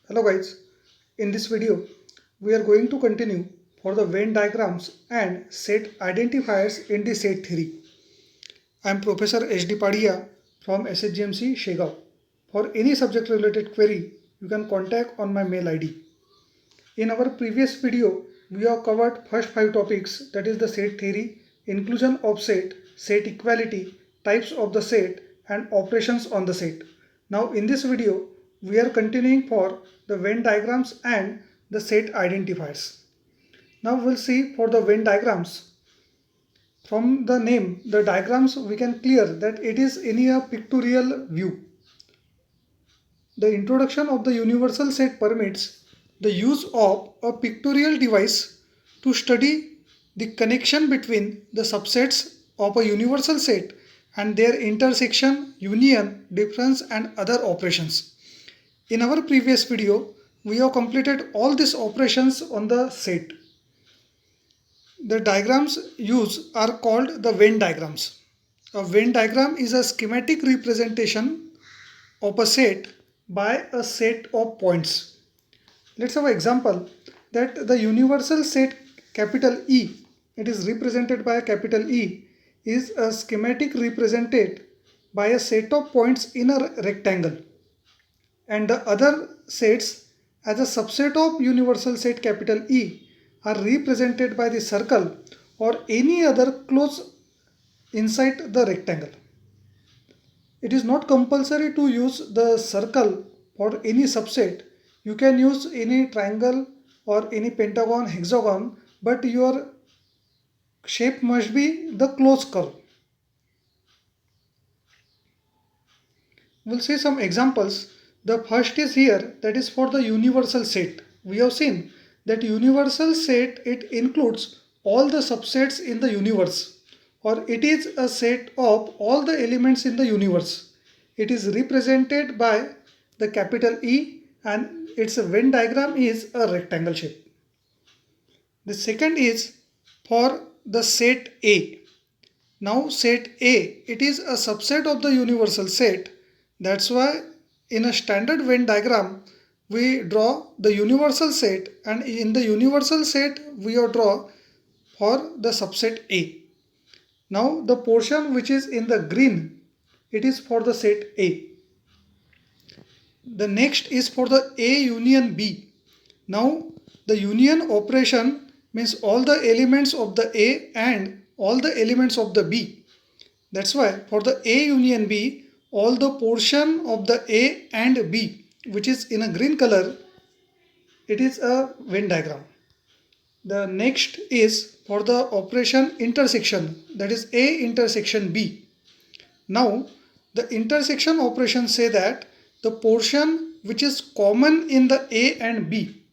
Hello guys, in this video we are going to continue for the Venn diagrams and set identifiers in the set theory. I am Professor H.D. Padia from SHGMC Shegaon. For any subject related query, you can contact on my mail ID. In our previous video, we have covered first 5 topics, that is the set theory, inclusion of set equality, types of the set and operations on the set. Now in this video, we are continuing for the Venn diagrams and the set identifiers. Now we'll see for the Venn diagrams. From the name, the diagrams, we can clear that it is in a pictorial view. The introduction of the universal set permits the use of a pictorial device to study the connection between the subsets of a universal set and their intersection, union, difference and other operations. In our previous video, we have completed all these operations on the set. The diagrams used are called the Venn diagrams. A Venn diagram is a schematic representation of a set by a set of points. Let's have an example that the universal set capital E, it is represented by a capital E, is a schematic represented by a set of points in a rectangle, and the other sets as a subset of universal set capital E are represented by the circle or any other close inside the rectangle. It is not compulsory to use the circle for any subset. You can use any triangle or any pentagon, hexagon, but your shape must be the close curve. We'll see some examples. The first is here, that is for the universal set. We have seen that universal set, it includes all the subsets in the universe, or it is a set of all the elements in the universe. It is represented by the capital E and its Venn diagram is a rectangle shape. The second is for the set A. Now set A, it is a subset of the universal set. That's why in a standard Venn diagram, we draw the universal set, and in the universal set, we draw for the subset A. Now the portion which is in the green, it is for the set A. The next is for the A union B. Now the union operation means all the elements of the A and all the elements of the B. That's why for the A union B, all the portion of the A and B which is in a green color, it is a Venn diagram. The next is for the operation intersection, that is A intersection B. Now the intersection operation say that the portion which is common in the A and B,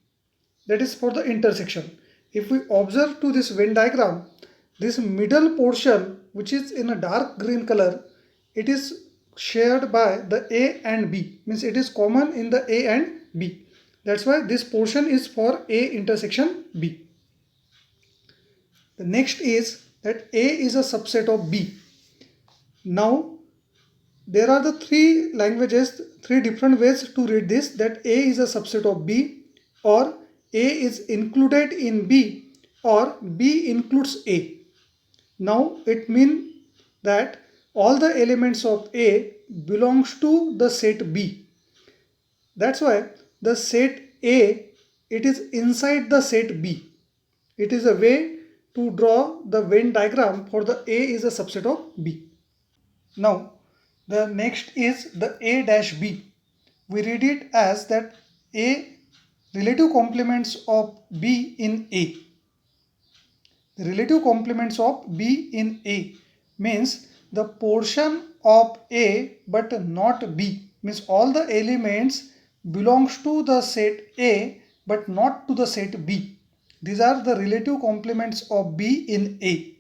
that is for the intersection. If we observe to this Venn diagram, this middle portion which is in a dark green color, it is shared by the A and B, means it is common in the A and B. That's why this portion is for A intersection B. The next is that A is a subset of B. Now there are the three different ways to read this, that A is a subset of B, or A is included in B, or B includes A. Now it means that all the elements of A belongs to the set B. That's why the set A, it is inside the set B. It is a way to draw the Venn diagram for the A is a subset of B. Now the next is the A dash B. We read it as that A relative complements of B in A. The relative complements of B in A means the portion of A but not B, means all the elements belongs to the set A but not to the set B. These are the relative complements of B in A.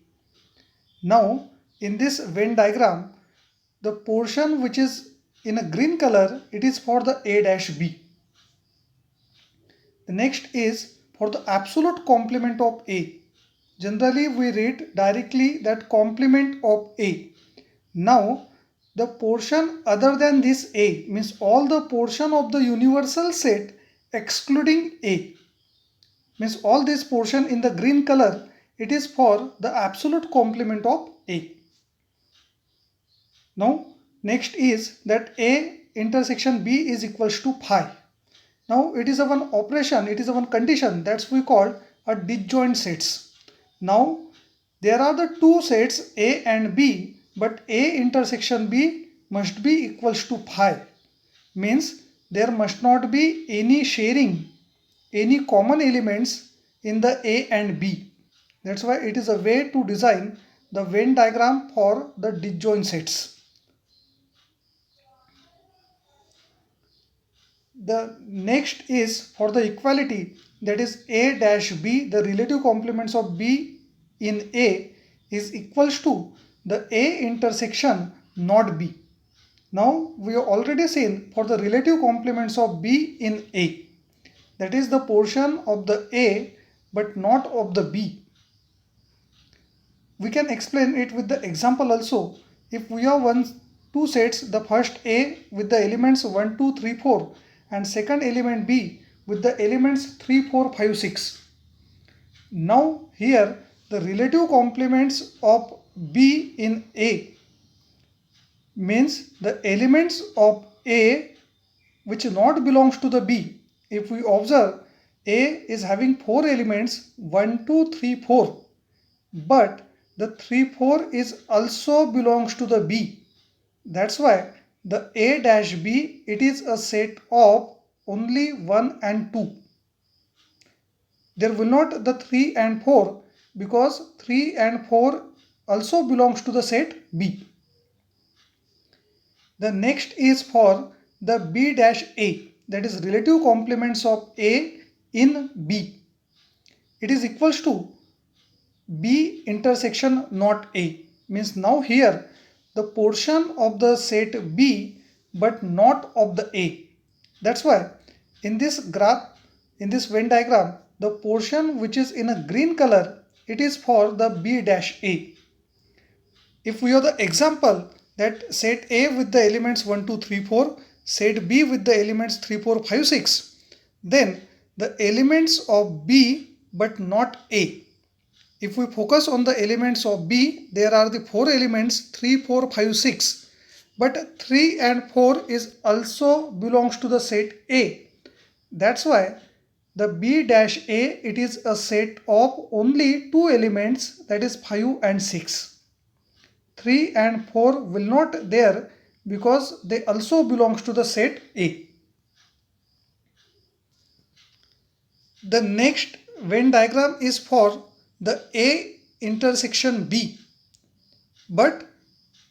Now in this Venn diagram, the portion which is in a green color, it is for the A dash B. The next is for the absolute complement of A. Generally we read directly that complement of A. Now the portion other than this A, means all the portion of the universal set excluding A. Means all this portion in the green color, it is for the absolute complement of A. Now next is that A intersection B is equals to phi. Now it is a one operation, it is a one condition that's we call a disjoint sets. Now there are the two sets A and B, but A intersection B must be equals to phi. Means there must not be any sharing, any common elements in the A and B. That's why it is a way to design the Venn diagram for the disjoint sets. The next is for the equality, that is A dash B, the relative complements of B in A is equals to the A intersection not B. Now we have already seen for the relative complements of B in A, that is the portion of the A but not of the B. We can explain it with the example also. If we have two sets, the first A with the elements 1, 2, 3, 4 and second element B with the elements 3, 4, 5, 6. Now here the relative complements of B in A means the elements of A which not belongs to the B. If we observe, A is having 4 elements 1, 2, 3, 4, but the 3, 4 is also belongs to the B. That's why the A dash B, it is a set of only 1 and 2. There will not the 3 and 4 because 3 and 4 also belongs to the set B. The next is for the B dash A, that is relative complements of A in B. It is equals to B intersection not A. Means now here the portion of the set B but not of the A. That's why in this graph, in this Venn diagram, the portion which is in a green color, it is for the B dash A. If we have the example that set A with the elements 1, 2, 3, 4, set B with the elements 3, 4, 5, 6, then the elements of B but not A. If we focus on the elements of B, there are the 4 elements 3, 4, 5, 6, but 3 and 4 is also belongs to the set A. That's why the B dash A, it is a set of only 2 elements, that is 5 and 6. 3 and 4 will not there because they also belongs to the set A. The next Venn diagram is for the A intersection B. But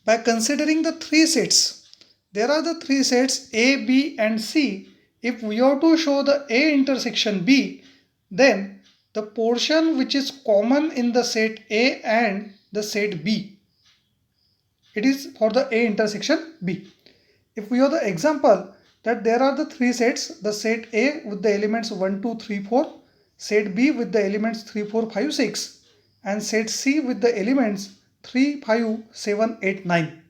by considering the 3 sets, there are the 3 sets A, B and C. If we are to show the A intersection B, then the portion which is common in the set A and the set B, it is for the A intersection B. If we have the example that there are the 3 sets, the set A with the elements 1, 2, 3, 4, set B with the elements 3, 4, 5, 6 and set C with the elements 3, 5, 7, 8, 9.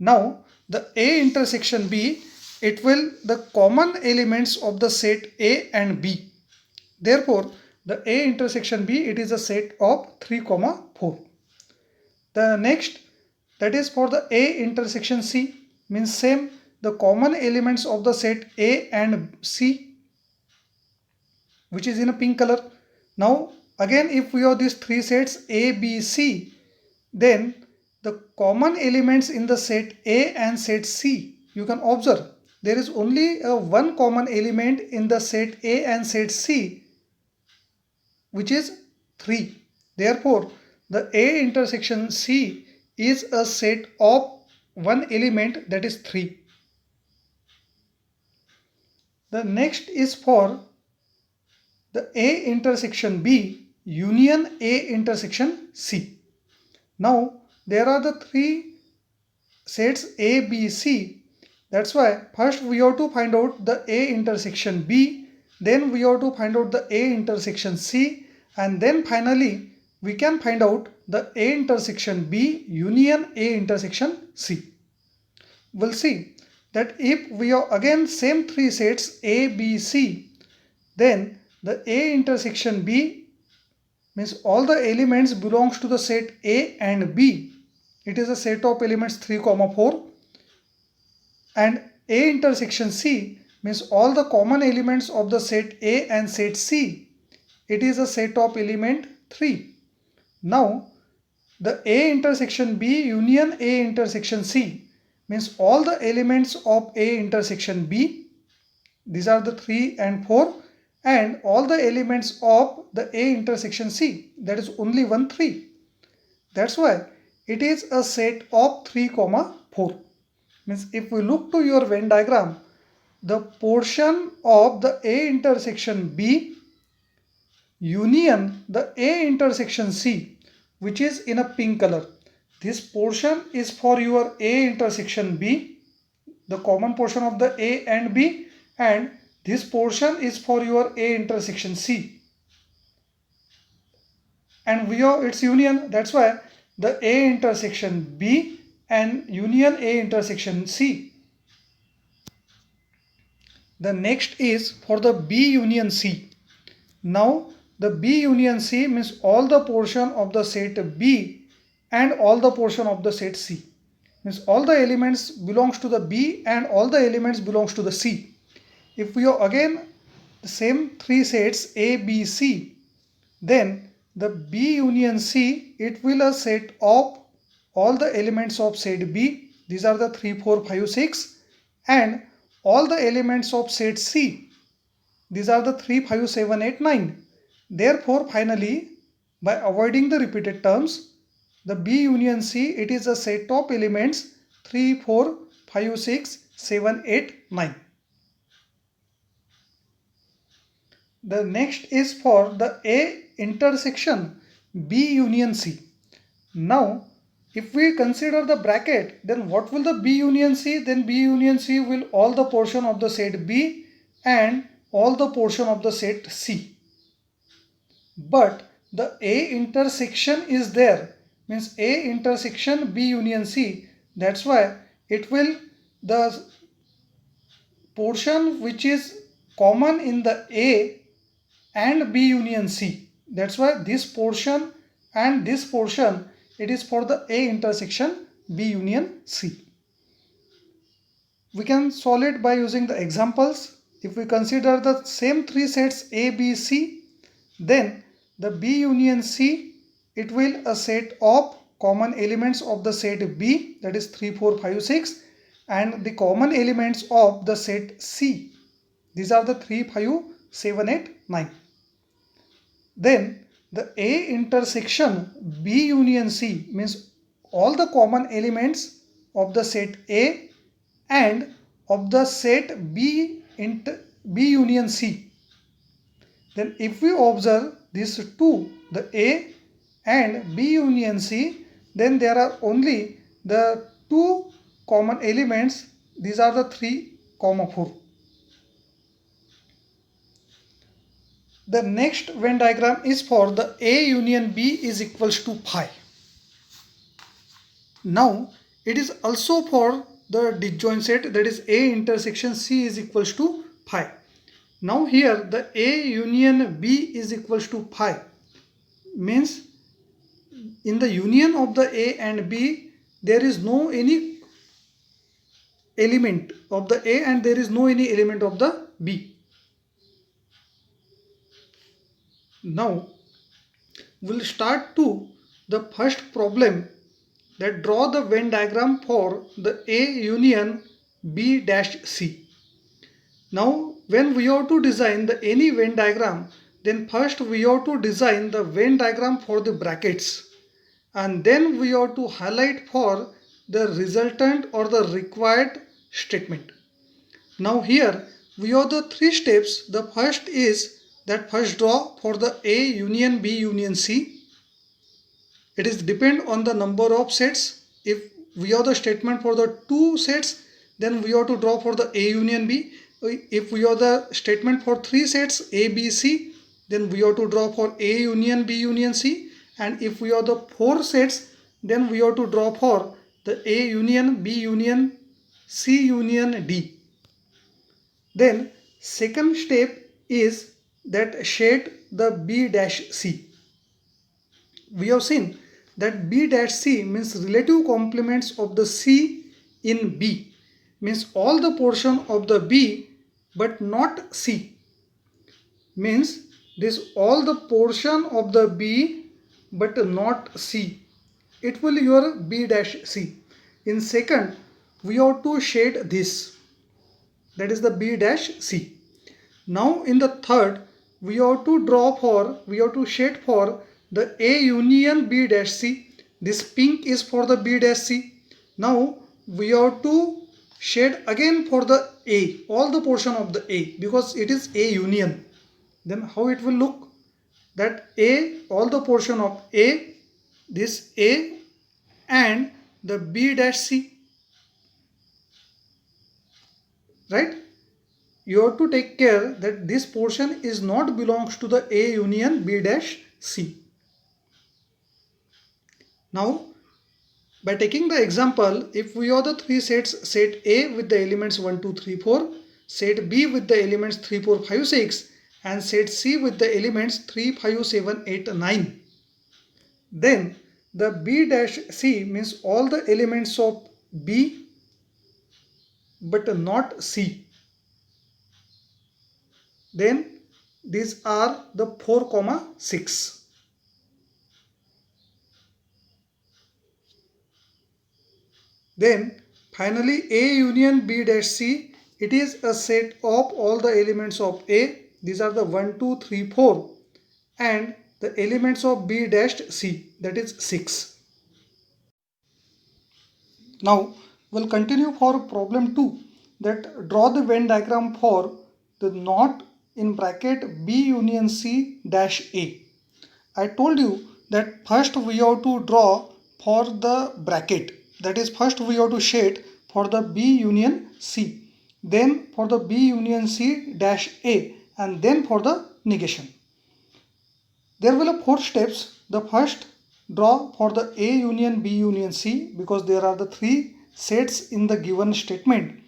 Now the A intersection B, it will the common elements of the set A and B. Therefore the A intersection B, it is a set of 3, 4. The next, that is for the A intersection C, means same the common elements of the set A and C, which is in a pink color. Now again if we have these 3 sets A, B, C, then the common elements in the set A and set C, you can observe there is only one common element in the set A and set C, which is 3. Therefore the A intersection C is a set of one element, that is 3. The next is for the A intersection B union A intersection C. Now there are the 3 sets A, B, C. That's why first we have to find out the A intersection B, then we have to find out the A intersection C, and then finally we can find out the A intersection B union A intersection C. We'll see that if we have again same three sets A, B, C, then the A intersection B means all the elements belongs to the set A and B. It is a set of elements 3, 4, and A intersection C means all the common elements of the set A and set C. It is a set of element 3. Now the A intersection B union A intersection C means all the elements of A intersection B, these are the 3 and 4, and all the elements of the A intersection C, that is only 1, 3. That's why it is a set of 3, 4. Means if we look to your Venn diagram, the portion of the A intersection B union the A intersection C, which is in a pink color, this portion is for your A intersection B, the common portion of the A and B, and this portion is for your A intersection C, and we have its union. That's why the A intersection B and union A intersection C. The next is for the B union C. Now the B union C means all the portion of the set B and all the portion of the set C. Means all the elements belongs to the B and all the elements belongs to the C. If we have again the same three sets A, B, C, then the B union C, it will a set of all the elements of set B. These are the 3, 4, 5, 6, and all the elements of set C. These are the 3, 5, 7, 8, 9. Therefore, finally, by avoiding the repeated terms, the B union C, it is a set of elements 3, 4, 5, 6, 7, 8, 9. The next is for the A intersection B union C. Now, if we consider the bracket, then what will the B union C? Then B union C will all the portion of the set B and all the portion of the set C. But the A intersection is there, means A intersection B union C. That's why it will, the portion which is common in the A and B union C. That's why this portion and this portion, it is for the A intersection B union C. We can solve it by using the examples. If we consider the same three sets A, B, C, then the B union C, it will a set of common elements of the set B, that is 3, 4, 5, 6, and the common elements of the set C. These are the 3, 5, 7, 8, 9. Then the A intersection B union C means all the common elements of the set A and of the set B union C. Then if we observe these two, the A and B union C, then there are only the two common elements. These are the 3, 4. The next Venn diagram is for the A union B is equals to pi. Now it is also for the disjoint set, that is A intersection C is equals to pi. Now here the A union B is equals to pi means in the union of the A and B there is no any element of the A and there is no any element of the B. Now we'll start to the first problem, that draw the Venn diagram for the A union B dash C. Now when we have to design the any Venn diagram, then first we have to design the Venn diagram for the brackets, and then we have to highlight for the resultant or the required statement. Now here we have the three steps. The first is that first draw for the A union B union C. It is depend on the number of sets. If we have the statement for the two sets, then we have to draw for the A union B. If we have the statement for three sets A, B, C, then we have to draw for A union B union C. And if we have the four sets, then we have to draw for the A union B union C union D. Then second step is that shade the B dash C. We have seen that B dash C means relative complements of the C in B, means all the portion of the B but not C, means this all the portion of the B but not C. It will your B dash C. In second, we have to shade this, that is the B dash C. Now in the third, we have to shade for the A union B dash C. This pink is for the B dash C. Now we have to shade again for the A, all the portion of the A, because it is A union. Then how it will look? That A, all the portion of A, this A and the B dash C, right? You have to take care that this portion is not belongs to the A union B dash C. Now, by taking the example, if we have the three sets, set A with the elements 1, 2, 3, 4, set B with the elements 3, 4, 5, 6, and set C with the elements 3, 5, 7, 8, 9. Then the B dash C means all the elements of B but not C. Then these are the 4, 6. Then finally A union B dash C, it is a set of all the elements of A. These are the 1, 2, 3, 4 and the elements of B dash C, that is 6. Now we'll continue for problem 2, that draw the Venn diagram for the knot in bracket B union C dash A. I told you that first we have to draw for the bracket, that is first we have to shade for the B union C, then for the B union C dash A, and then for the negation. There will be 4 steps. The first, draw for the A union B union C, because there are the 3 sets in the given statement.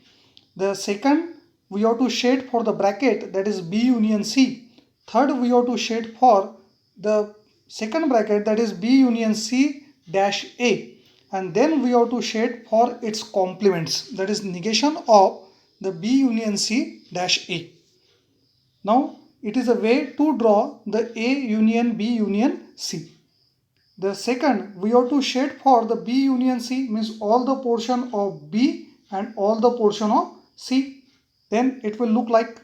The second, we have to shade for the bracket, that is B union C. Third, we have to shade for the second bracket, that is B union C dash A, and then we have to shade for its complements, that is negation of the B union C dash A. Now it is a way to draw the A union B union C. The second, we have to shade for the B union C, means all the portion of B and all the portion of C. Then it will look like,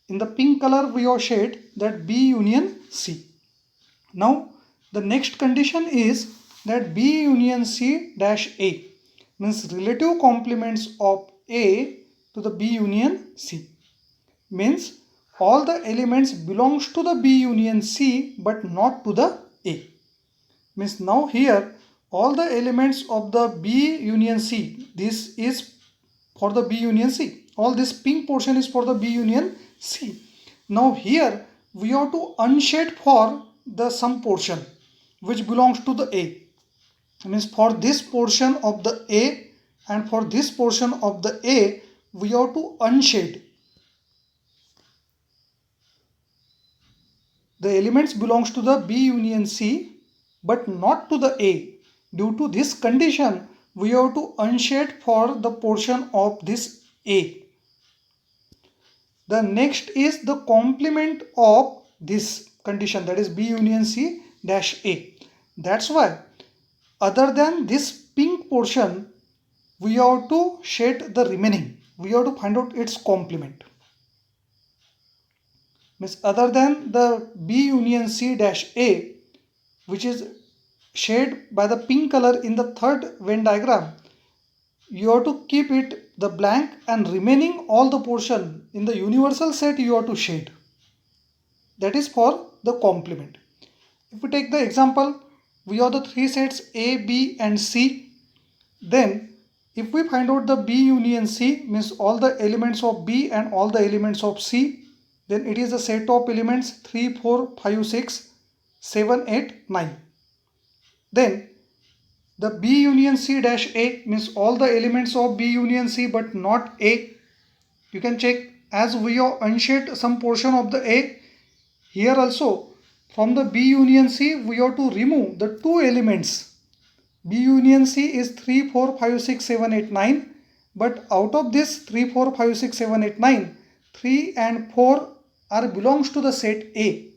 in the pink color we have shade that B union C. Now the next condition is that B union C dash A, means relative complements of A to the B union C, means all the elements belongs to the B union C but not to the A. Means now here all the elements of the B union C, this is for the B union C. All this pink portion is for the B union C. Now here we have to unshade for the some portion which belongs to the A. Means for this portion of the A and for this portion of the A, we have to unshade. The elements belongs to the B union C but not to the A. Due to this condition, we have to unshade for the portion of this A. The next is the complement of this condition, that is B union C dash A. That's why other than this pink portion, we have to shade the remaining. We have to find out its complement. Means other than the B union C dash A, which is shaded by the pink color in the third Venn diagram, you have to keep it the blank, and remaining all the portion in the universal set you have to shade. That is for the complement. If we take the example, we have the 3 sets A, B and C. Then if we find out the B union C, means all the elements of B and all the elements of C, then it is a set of elements 3, 4, 5, 6, 7, 8, 9. Then The B union C dash A means all the elements of B union C but not A. You can check, as we have unshaded some portion of the A. Here also from the B union C we have to remove the two elements. B union C is 3, 4, 5, 6, 7, 8, 9. But out of this 3, 4, 5, 6, 7, 8, 9, 3 and 4 are belongs to the set A.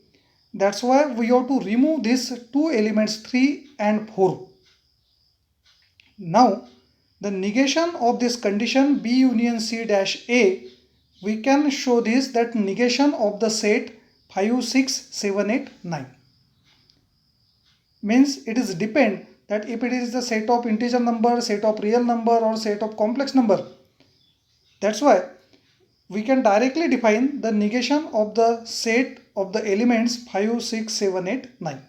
That's why we have to remove these two elements 3 and 4. Now the negation of this condition B union C dash A, we can show this that negation of the set 5, 6, 7, 8, 9. Means it is depend that if it is the set of integer number, set of real number or set of complex number. That's why we can directly define the negation of the set of the elements 5, 6, 7, 8, 9.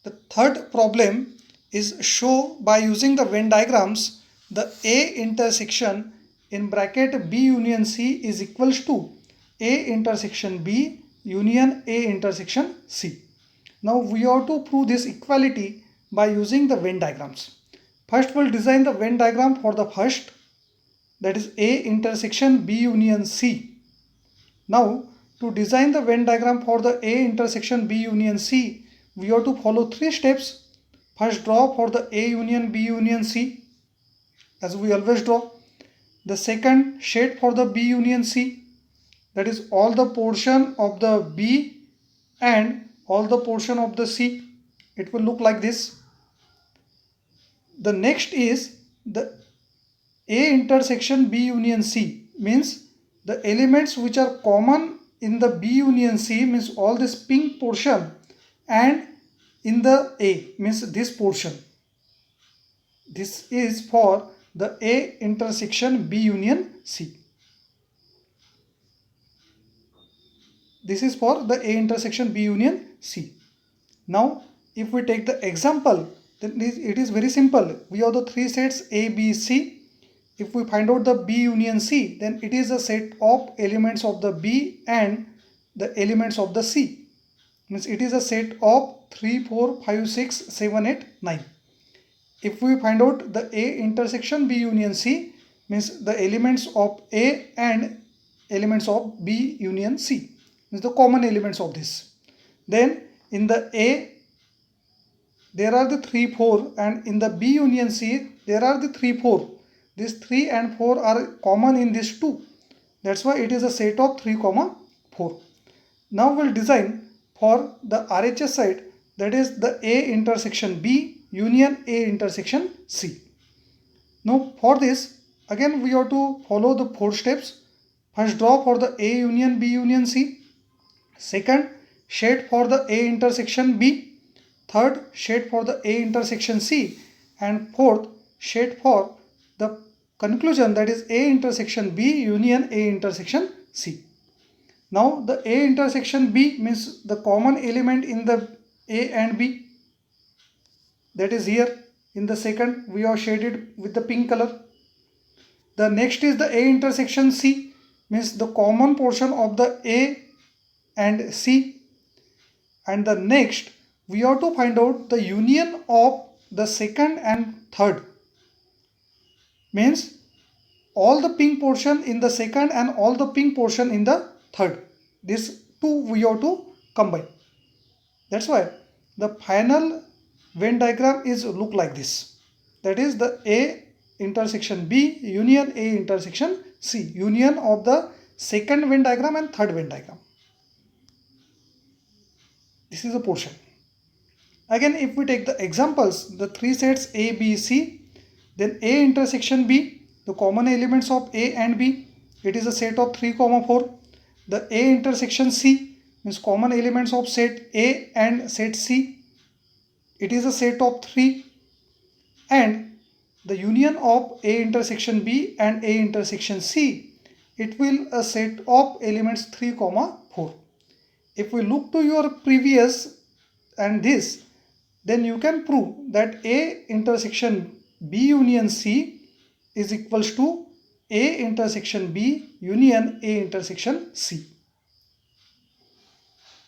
The third problem is show by using the Venn diagrams the A intersection in bracket B union C is equals to A intersection B union A intersection C. Now we have to prove this equality by using the Venn diagrams. First we'll design the Venn diagram for the first, that is A intersection B union C. Now to design the Venn diagram for the A intersection B union C, we have to follow three steps. First, draw for the A union B union C, as we always draw. The second, shade for the B union C, that is all the portion of the B and all the portion of the C. It will look like this. The next is the A intersection B union C, means the elements which are common in the B union C, means all this pink portion, and in the A means this portion. This is for the A intersection B union C. This is for the A intersection B union C. Now if we take the example, then it is very simple. We have the three sets A, B, C. If we find out the B union C, then it is a set of elements of the B and the elements of the C. Means it is a set of 3, 4, 5, 6, 7, 8, 9. If we find out the A intersection B union C, means the elements of A and elements of B union C, means the common elements of this. Then in the A there are the 3, 4, and in the B union C there are the 3, 4. These 3 and 4 are common in these two. That's why it is a set of 3, 4. Now we'll design for the RHS side, that is the A intersection B union A intersection C. Now for this again we have to follow the 4 steps. First, draw for the A union B union C. Second, shade for the A intersection B. Third, shade for the A intersection C. And fourth, shade for the conclusion, that is A intersection B union A intersection C. Now the A intersection B means the common element in the A and B, that is here in the second we have shaded with the pink color. The next is the A intersection C, means the common portion of the A and C. And the next we have to find out the union of the second and third, means all the pink portion in the second and all the pink portion in the third. These two we have to combine. That's why the final Venn diagram is look like this. That is the A intersection B union A intersection C, union of the second Venn diagram and third Venn diagram. This is a portion. Again, if we take the examples, the three sets A, B, C, then A intersection B, the common elements of A and B, it is a set of 3, 4. The A intersection C means common elements of set A and set C, it is a set of 3. And the union of A intersection B and A intersection C, it will a set of elements 3, 4. If we look to your previous and this, then you can prove that A intersection B union C is equals to A intersection B union A intersection C.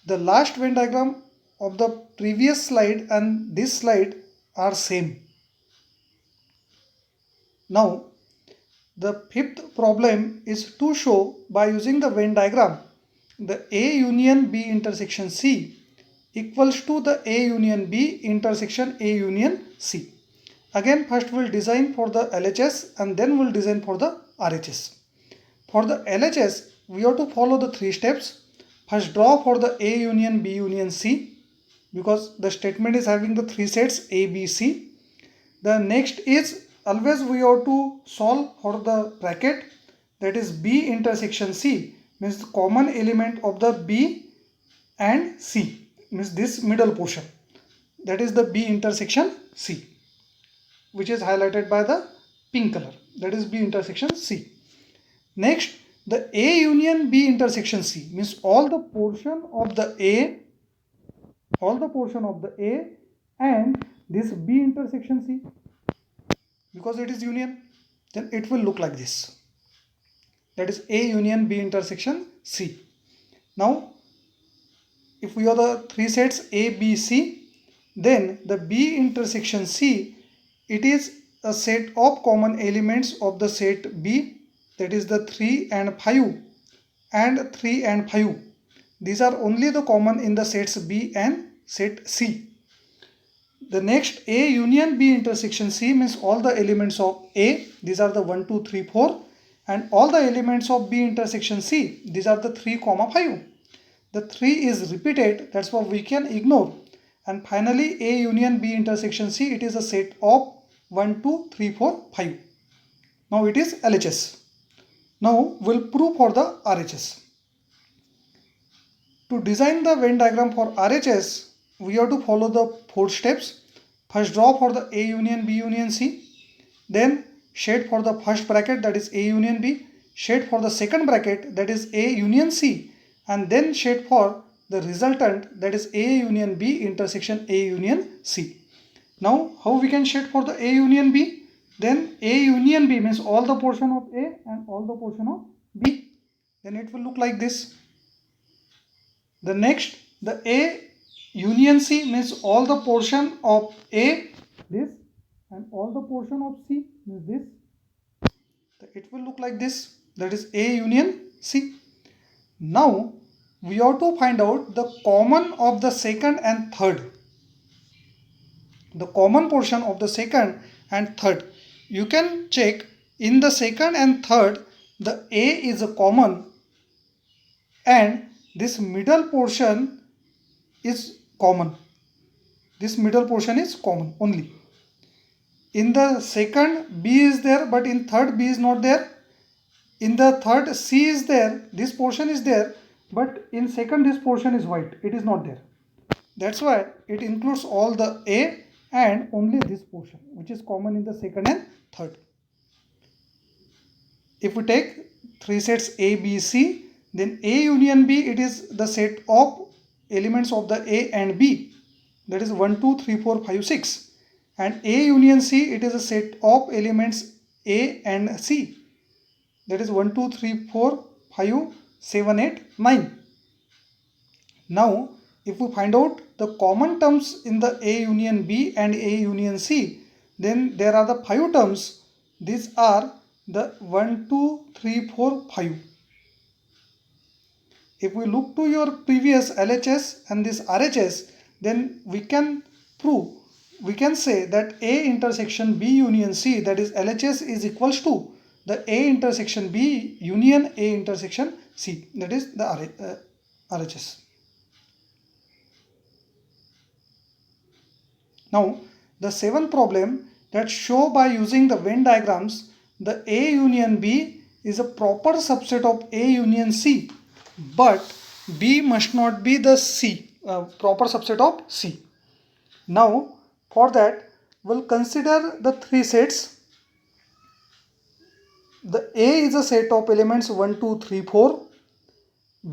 The last Venn diagram of the previous slide and this slide are same. Now, the fifth problem is to show by using the Venn diagram the A union B intersection C equals to the A union B intersection A union C. Again, first we'll design for the LHS and then we'll design for the RHS. For the LHS, we have to follow the 3 steps. First, draw for the A union B union C, because the statement is having the 3 sets A, B, C. The next is always we have to solve for the bracket, that is B intersection C, means the common element of the B and C, means this middle portion, that is the B intersection C, which is highlighted by the pink color, that is B intersection C. Next, the A union B intersection C means all the portion of the A and this B intersection C, because it is union, then it will look like this, that is A union B intersection C. Now, if we have the 3 sets A, B, C, then the B intersection C, it is a set of common elements of the set B, that is the 3 and 5 and 3 and 5. These are only the common in the sets B and set C. The next, A union B intersection C means all the elements of A, these are the 1, 2, 3, 4, and all the elements of B intersection C, these are the 3, 5. The 3 is repeated, that's why we can ignore. And finally, A union B intersection C, it is a set of 1, 2, 3, 4, 5. Now it is LHS. Now we'll prove for the RHS. To design the Venn diagram for RHS, we have to follow the 4 steps. First, draw for the A union B union C. Then shade for the first bracket, that is A union B. Shade for the second bracket, that is A union C. And then shade for the resultant, that is A union B intersection A union C. Now, how we can shade for the A union B? Then A union B means all the portion of A and all the portion of B. Then it will look like this. The next, the A union C means all the portion of A, this, and all the portion of C means this. It will look like this, that is A union C. Now, we have to find out the common of the second and third. The common portion of the second and third. You can check in the second and third, the A is a common and this middle portion is common. This middle portion is common only. In the second, B is there, but in third, B is not there. In the third, C is there, this portion is there, but in second, this portion is white, it is not there. That's why it includes all the A and only this portion, which is common in the second and third. If we take 3 sets A, B, C, then A union B, it is the set of elements of the A and B, that is 1, 2, 3, 4, 5, 6. And A union C, it is a set of elements A and C, that is 1, 2, 3, 4, 5, 7, 8, 9. Now, if we find out the common terms in the A union B and A union C, then there are the 5 terms. These are the 1, 2, 3, 4, 5. If we look to your previous LHS and this RHS, then we can prove, we can say that A intersection B union C, that is LHS, is equals to the A intersection B union A intersection C, that is the RHS. Now, the 7th problem, that show by using the Venn diagrams the A union B is a proper subset of A union C, but B must not be the C, proper subset of C. Now, for that, we'll consider the 3 sets. The A is a set of elements 1, 2, 3, 4.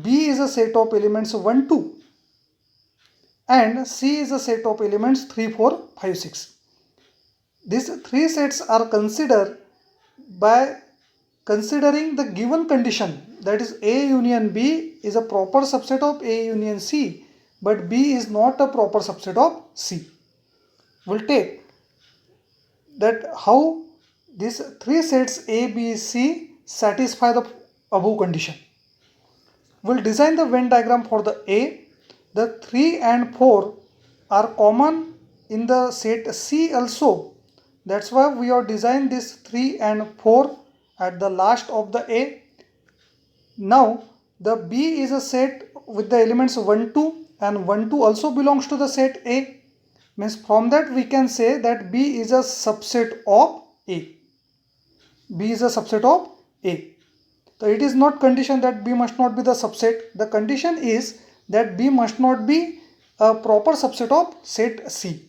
B is a set of elements 1, 2. And C is a set of elements 3, 4, 5, 6. These 3 sets are considered by considering the given condition, that is A union B is a proper subset of A union C, but B is not a proper subset of C. We'll take that how these three sets A, B, C satisfy the above condition. We'll design the Venn diagram for the A. The 3 and 4 are common in the set C also. That's why we have designed this 3 and 4 at the last of the A. Now the B is a set with the elements 1, 2 and 1, 2 also belongs to the set A. Means from that we can say that B is a subset of A. B is a subset of A. So it is not condition that B must not be the subset. The condition is that B must not be a proper subset of set C.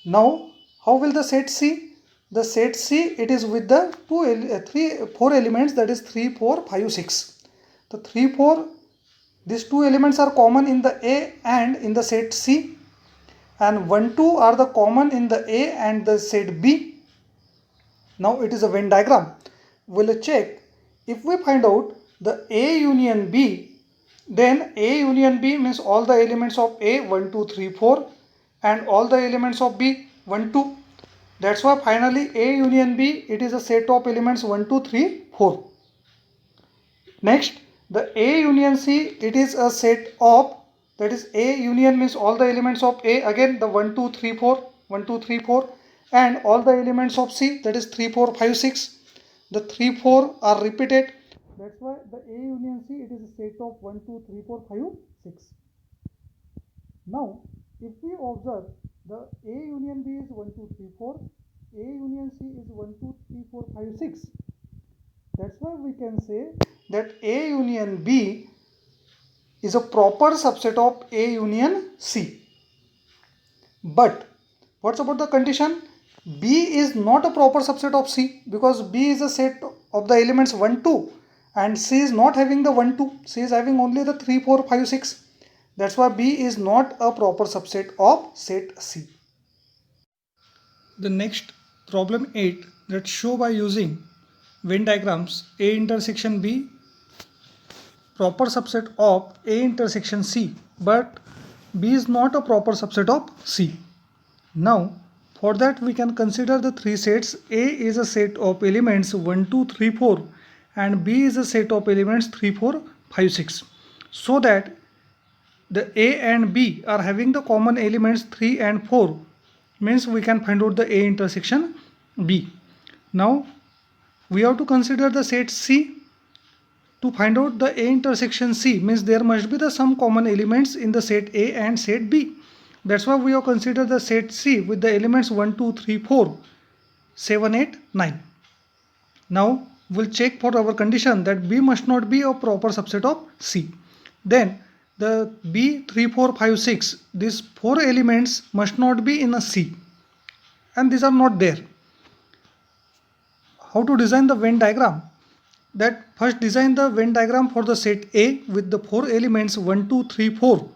Now how will the set C? The set C, it is with the 4 elements, that is 3, 4, 5, 6. The 3, 4, these 2 elements are common in the A and in the set C, and 1, 2 are the common in the A and the set B. Now it is a Venn diagram. We'll check. If we find out the A union B, then A union B means all the elements of A 1, 2, 3, 4 and all the elements of B 1, 2. That's why finally A union B, it is a set of elements 1, 2, 3, 4. Next, the A union C, it is a set of, that is A union means all the elements of A, again the 1, 2, 3, 4, 1, 2, 3, 4 and all the elements of C, that is 3, 4, 5, 6. The 3, 4 are repeated. That's why the A union C, it is a set of 1, 2, 3, 4, 5, 6. Now, if we observe the A union B is 1, 2, 3, 4, A union C is 1, 2, 3, 4, 5, 6. That's why we can say that A union B is a proper subset of A union C. But what's about the condition? B is not a proper subset of C, because B is a set of the elements 1, 2 and C is not having the 1, 2. C is having only the 3, 4, 5, 6. That's why B is not a proper subset of set C. The next problem 8, let's show by using Venn diagrams A intersection B proper subset of A intersection C, but B is not a proper subset of C. Now for that we can consider the three sets. A is a set of elements 1, 2, 3, 4 and B is a set of elements 3, 4, 5, 6. So that the A and B are having the common elements 3 and 4, means we can find out the A intersection B. Now we have to consider the set C. To find out the A intersection C, means there must be the some common elements in the set A and set B. That's why we have considered the set C with the elements 1, 2, 3, 4, 7, 8, 9. Now we'll check for our condition that B must not be a proper subset of C. Then the B 3, 4, 5, 6, these 4 elements must not be in a C and these are not there. How to design the Venn diagram? That first design the Venn diagram for the set A with the 4 elements 1, 2, 3, 4.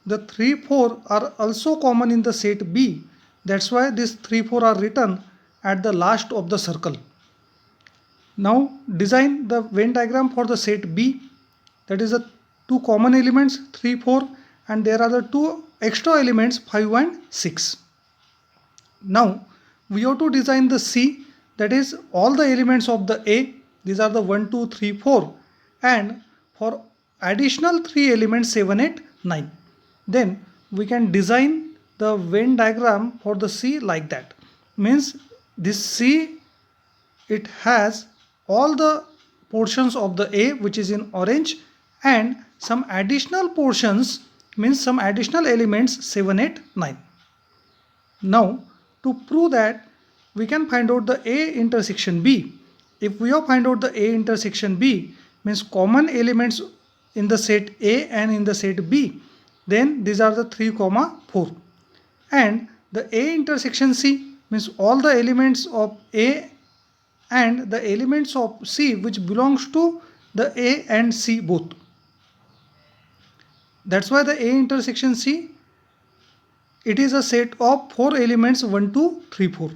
The 3, 4 are also common in the set B. That's why these 3, 4 are written at the last of the circle. Now design the Venn diagram for the set B. That is the 2 common elements 3, 4 and there are the 2 extra elements 5 and 6. Now we have to design the C, that is all the elements of the A. These are the 1, 2, 3, 4 and for additional 3 elements 7, 8, 9. Then we can design the Venn diagram for the C like that. Means this C, it has all the portions of the A which is in orange and some additional portions, means some additional elements 7, 8, 9. Now to prove that, we can find out the A intersection B. If we have find out the A intersection B, means common elements in the set A and in the set B, then these are the 3, 4 and the A intersection C means all the elements of A and the elements of C which belongs to the A and C both. That's why the A intersection C, it is a set of 4 elements 1, 2, 3, 4.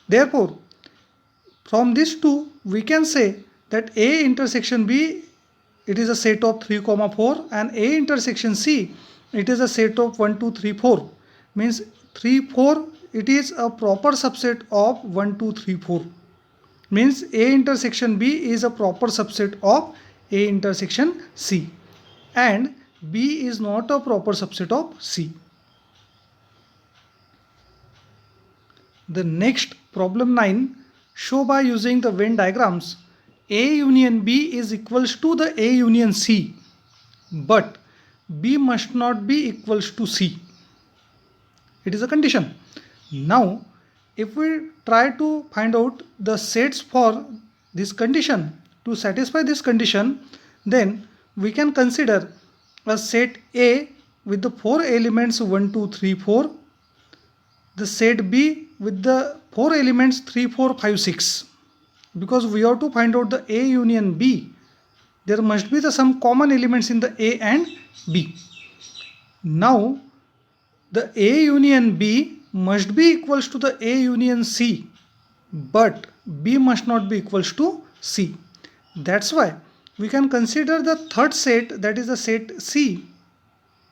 Therefore from these two we can say that A intersection B it is a set of 3, 4, and A intersection C, it is a set of 1, 2, 3, 4. Means 3, 4, it is a proper subset of 1, 2, 3, 4. Means A intersection B is a proper subset of A intersection C, and B is not a proper subset of C. The next problem 9, show by using the Venn diagrams A union B is equals to the A union C, but B must not be equals to C. It is a condition. Now, if we try to find out the sets for this condition, to satisfy this condition, then we can consider a set A with the 4 elements 1, 2, 3, 4, the set B with the 4 elements 3, 4, 5, 6. Because we have to find out the A union B, there must be some common elements in the A and B. Now, the A union B must be equals to the A union C, but B must not be equals to C. That's why we can consider the third set, that is the set C,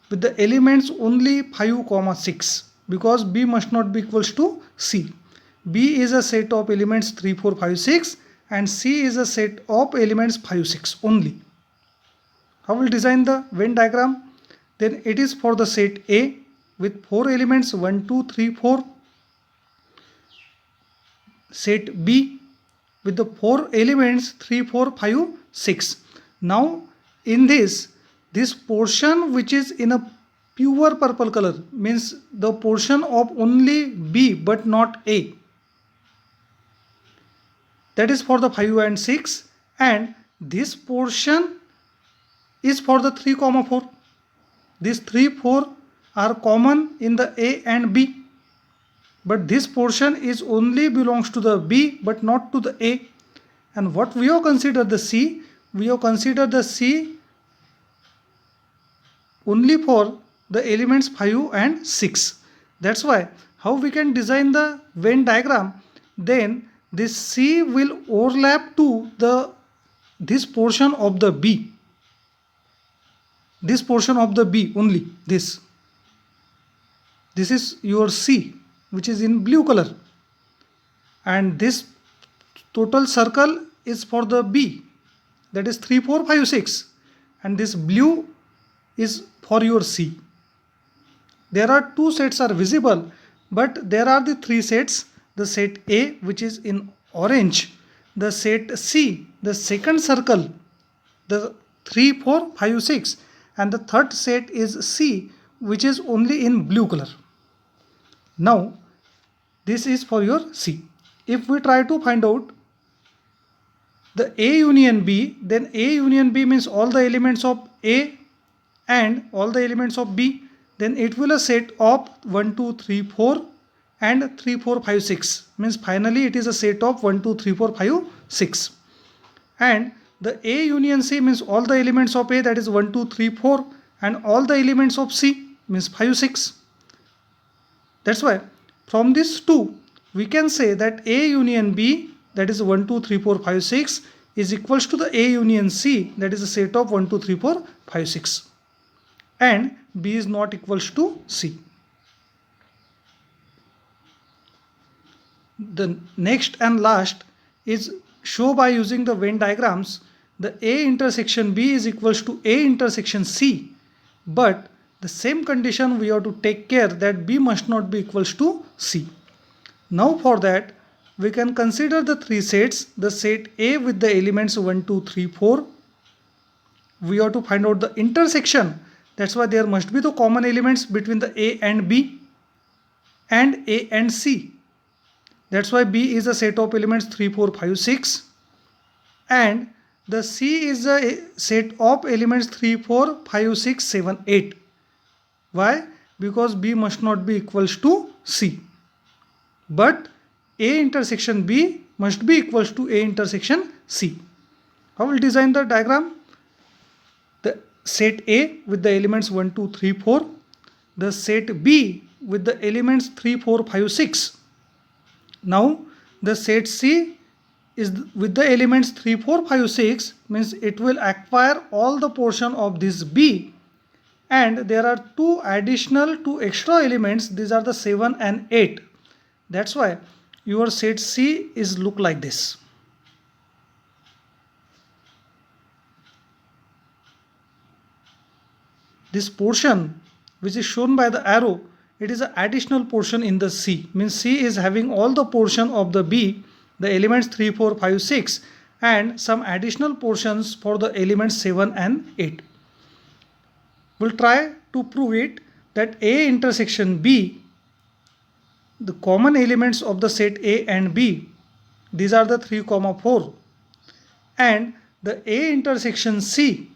with the elements only 5, 6, because B must not be equals to C. B is a set of elements 3, 4, 5, 6, and C is a set of elements 5, 6 only. How will design the Venn diagram? Then it is for the set A with 4 elements 1, 2, 3, 4. Set B with the 4 elements 3, 4, 5, 6. Now in this portion which is in a pure purple color, means the portion of only B but not A, that is for the 5 and 6, and this portion is for the 3, 4. These 3, 4 are common in the A and B, but this portion is only belongs to the B but not to the A. And what we have considered the C, we have considered the C only for the elements 5 and 6. That's why how we can design the Venn diagram, then this C will overlap to this portion of the B. This portion of the B only, this is your C, which is in blue color, and this total circle is for the B, that is 3, 4, 5, 6, and this blue is for your C. There are 2 sets are visible, but there are the 3 sets, the set A which is in orange, the set C, the second circle, the 3, 4, 5, 6, and the third set is C which is only in blue color. Now this is for your C. If we try to find out the A union B, then A union B means all the elements of A and all the elements of B, then it will a set of 1, 2, 3, 4 and 3, 4, 5, 6, means finally it is a set of 1, 2, 3, 4, 5, 6. And the A union C means all the elements of A, that is 1, 2, 3, 4, and all the elements of C means 5, 6. That's why from these 2 we can say that A union B, that is 1, 2, 3, 4, 5, 6, is equals to the A union C, that is a set of 1, 2, 3, 4, 5, 6, and B is not equals to C. The next and last is show by using the Venn diagrams the A intersection B is equals to A intersection C, but the same condition we have to take care that B must not be equals to C. Now for that we can consider the 3 sets, the set A with the elements 1, 2, 3, 4. We have to find out the intersection, that's why there must be the common elements between the A and B and A and C. That's why B is a set of elements 3, 4, 5, 6, and the C is a set of elements 3, 4, 5, 6, 7, 8. Why? Because B must not be equals to C, but A intersection B must be equals to A intersection C. How will design the diagram? The set A with the elements 1, 2, 3, 4, the set B with the elements 3, 4, 5, 6. Now the set C is with the elements 3, 4, 5, 6 means it will acquire all the portion of this B, and there are two extra elements. These are the 7 and 8. That's why your set C is look like this. This portion which is shown by the arrow, it is an additional portion in the C. Means C is having all the portion of the B, the elements 3, 4, 5, 6 and some additional portions for the elements 7 and 8. We'll try to prove it that A intersection B, the common elements of the set A and B, these are the 3, 4, and the A intersection C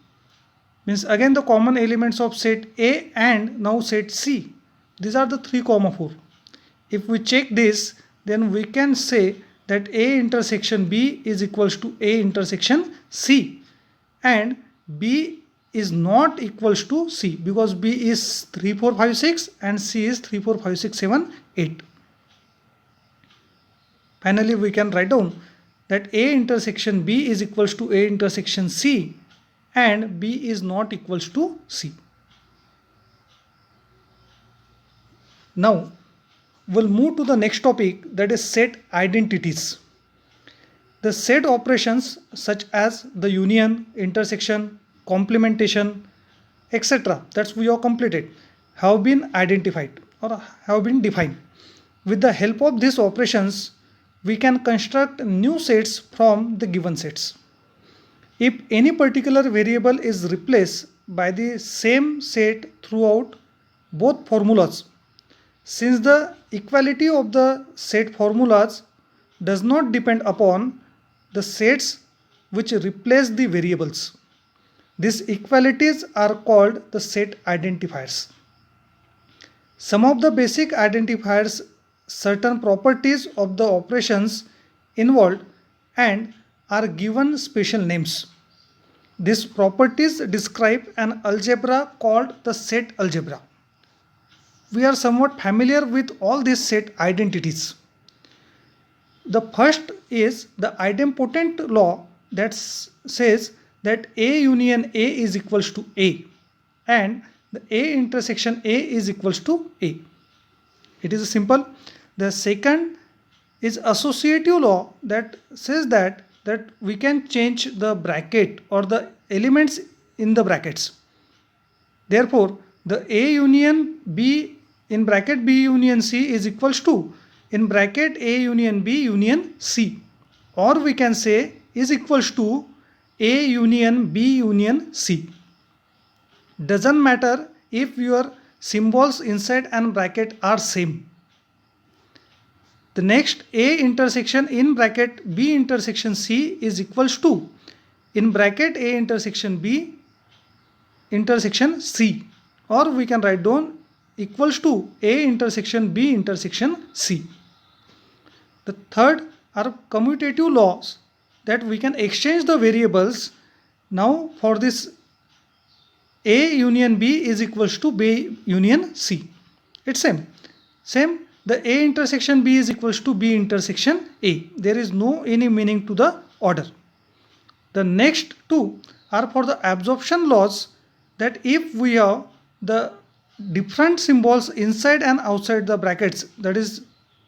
means again the common elements of set A and now set C, these are the 3, 4. If we check this, then we can say that A intersection B is equals to A intersection C, and B is not equals to C because B is 3, 4, 5, 6 and C is 3, 4, 5, 6, 7, 8. Finally, we can write down that A intersection B is equals to A intersection C and B is not equals to C. Now, we'll move to the next topic, that is set identities. The set operations such as the union, intersection, complementation, etc. that we have completed have been identified or have been defined. With the help of these operations, we can construct new sets from the given sets. If any particular variable is replaced by the same set throughout both formulas, since the equality of the set formulas does not depend upon the sets which replace the variables, these equalities are called the set identifiers. Some of the basic identifiers certain properties of the operations involved and are given special names. These properties describe an algebra called the set algebra. We are somewhat familiar with all these set identities. The first is the idempotent law that says that A union A is equals to A and the A intersection A is equals to A. It is simple. The second is associative law that says that we can change the bracket or the elements in the brackets. Therefore, the A union B in bracket B union C is equals to in bracket A union B union C, or we can say is equals to A union B union C. Doesn't matter if your symbols inside and bracket are same. The next, A intersection in bracket B intersection C is equals to in bracket A intersection B intersection C, or we can write down equals to A intersection B intersection C. The third are commutative laws that we can exchange the variables. Now for this A union B is equals to B union C. It's same. The A intersection B is equals to B intersection A. There is no any meaning to the order. The next two are for the absorption laws, that if we have the different symbols inside and outside the brackets, that is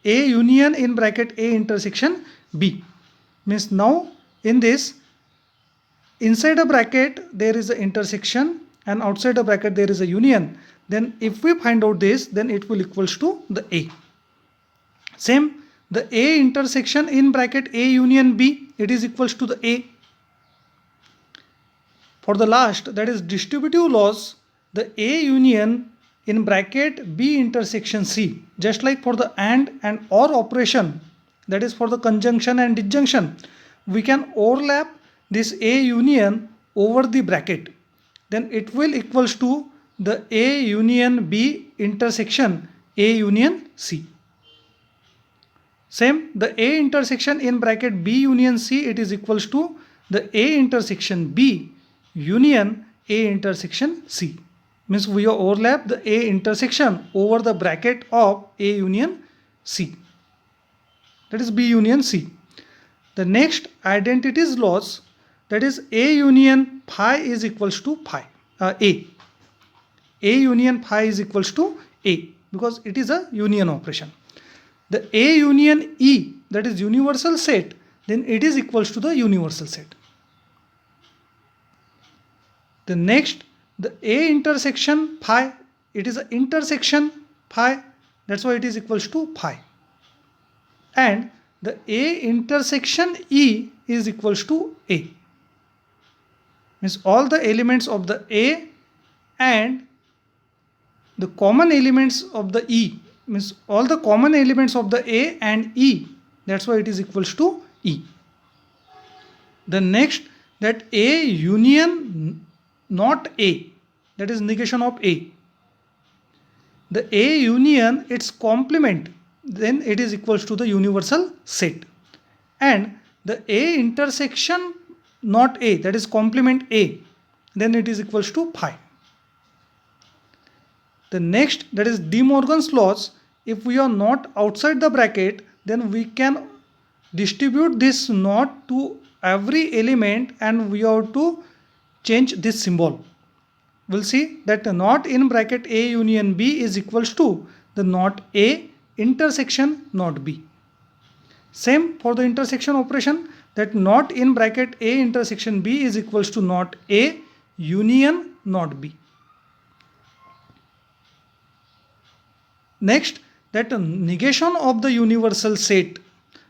A union in bracket A intersection B, means now in this inside a bracket there is an intersection and outside a bracket there is a union. Then if we find out this, then it will equals to the A. Same, the A intersection in bracket A union B, it is equals to the A. For the last, that is distributive laws, the A union in bracket B intersection C, just like for the and or operation, that is for the conjunction and disjunction, we can overlap this A union over the bracket. Then it will equals to the A union B intersection A union C. Same, the A intersection in bracket B union C, it is equals to the A intersection B union A intersection C. Means we overlap the A intersection over the bracket of A union C. That is B union C. The next identities laws, that is A union phi is equals to phi A. A union phi is equals to A because it is a union operation. The A union E, that is universal set, then it is equals to the universal set. The next, the A intersection phi, it is an intersection phi, that's why it is equals to phi. And the A intersection E is equals to A. Means all the elements of the A and the common elements of the E, means all the common elements of the A and E, that's why it is equals to E. The next, that A union not A, that is negation of A. The A union its complement, then it is equals to the universal set. And the A intersection not A, that is complement A, then it is equals to phi. The next, that is De Morgan's laws. If we are not outside the bracket, then we can distribute this not to every element and we have to change this symbol. We'll see that the not in bracket A union B is equals to the not A intersection not B. Same for the intersection operation, that not in bracket A intersection B is equals to not A union not B. Next, that negation of the universal set.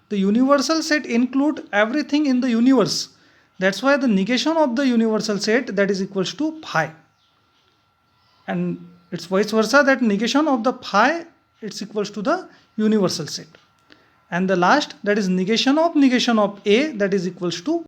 The universal set include everything in the universe. That's why the negation of the universal set, that is equals to phi. And it's vice versa, that negation of the phi, it's equals to the universal set. And the last, that is negation of A, that is equals to